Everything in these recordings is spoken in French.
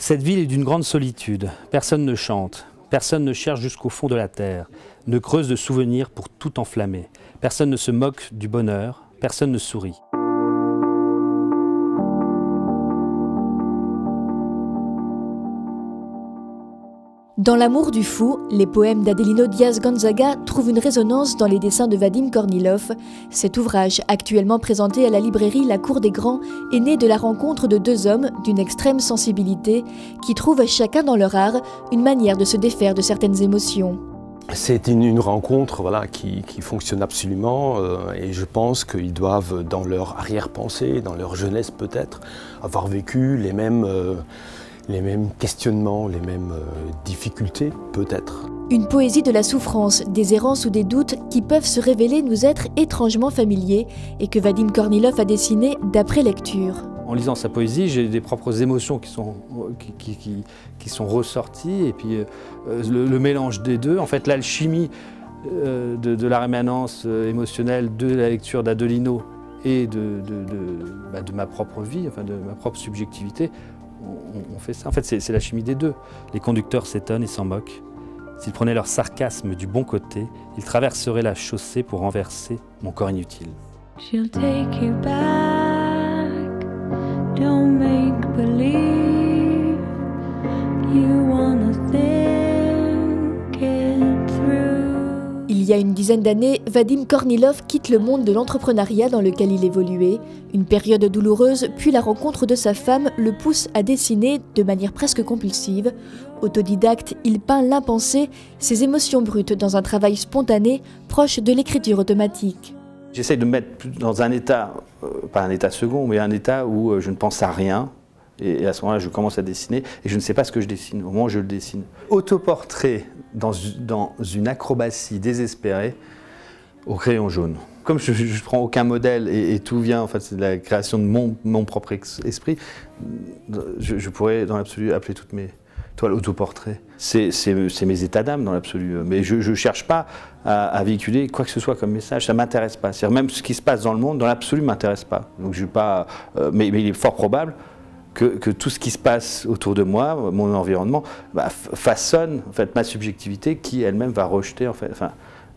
Cette ville est d'une grande solitude. Personne ne chante, personne ne cherche jusqu'au fond de la terre, ne creuse de souvenirs pour tout enflammer. Personne ne se moque du bonheur, personne ne sourit. Dans L'amour du fou, les poèmes d'Adelino Diaz Gonzaga trouvent une résonance dans les dessins de Vadim Kornilov. Cet ouvrage, actuellement présenté à la librairie La Cour des Grands, est né de la rencontre de deux hommes d'une extrême sensibilité qui trouvent chacun dans leur art une manière de se défaire de certaines émotions. C'est une rencontre qui fonctionne absolument et je pense qu'ils doivent, dans leur arrière-pensée, dans leur jeunesse peut-être, avoir vécu les mêmes questionnements, les mêmes difficultés, peut-être. Une poésie de la souffrance, des errances ou des doutes qui peuvent se révéler nous être étrangement familiers et que Vadim Kornilov a dessiné d'après lecture. En lisant sa poésie, j'ai des propres émotions qui sont ressorties et puis le mélange des deux, en fait l'alchimie de la rémanence émotionnelle de la lecture d'Adelino et de ma propre vie, enfin de ma propre subjectivité. On fait ça. En fait, c'est la chimie des deux. Les conducteurs s'étonnent et s'en moquent. S'ils prenaient leur sarcasme du bon côté, ils traverseraient la chaussée pour renverser mon corps inutile. She'll take you back, don't make believe you wanna think it through. Il y a une dizaine d'années, Vadim Kornilov quitte le monde de l'entrepreneuriat dans lequel il évoluait. Une période douloureuse, puis la rencontre de sa femme le pousse à dessiner de manière presque compulsive. Autodidacte, il peint l'impensé, ses émotions brutes dans un travail spontané, proche de l'écriture automatique. J'essaie de me mettre dans un état, pas un état second, mais un état où je ne pense à rien. Et à ce moment-là, je commence à dessiner et je ne sais pas ce que je dessine au moment où je le dessine. Autoportrait dans une acrobatie désespérée au crayon jaune. Comme je ne prends aucun modèle et tout vient, en fait, c'est de la création de mon propre esprit, je pourrais dans l'absolu appeler toutes mes toiles autoportraits. C'est mes états d'âme dans l'absolu. Mais je ne cherche pas à véhiculer quoi que ce soit comme message, ça ne m'intéresse pas. Même ce qui se passe dans le monde, dans l'absolu, ne m'intéresse pas. Donc, je pas, mais il est fort probable que tout ce qui se passe autour de moi, mon environnement, façonne en fait, ma subjectivité qui elle-même va rejeter, en fait, enfin,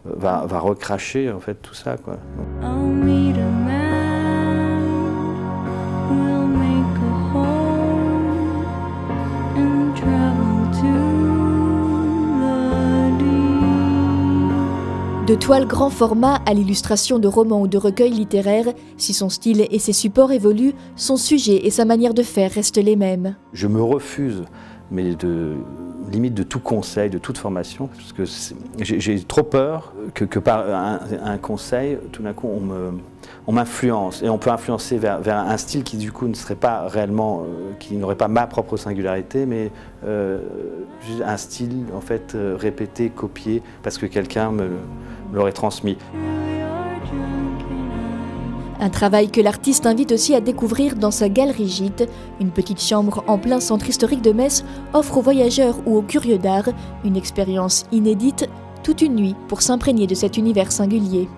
va recracher en fait, tout ça, quoi. De toiles grand format à l'illustration de romans ou de recueils littéraires, si son style et ses supports évoluent, son sujet et sa manière de faire restent les mêmes. Je me refuse, mais limite de tout conseil, de toute formation, parce que j'ai trop peur que par un conseil, tout d'un coup, on m'influence. Et on peut influencer vers un style qui, du coup, ne serait pas réellement, qui n'aurait pas ma propre singularité, mais un style, en fait, répété, copié, parce que quelqu'un me l'aurait transmis. Un travail que l'artiste invite aussi à découvrir dans sa galerie gîte. Une petite chambre en plein centre historique de Metz offre aux voyageurs ou aux curieux d'art une expérience inédite, toute une nuit pour s'imprégner de cet univers singulier.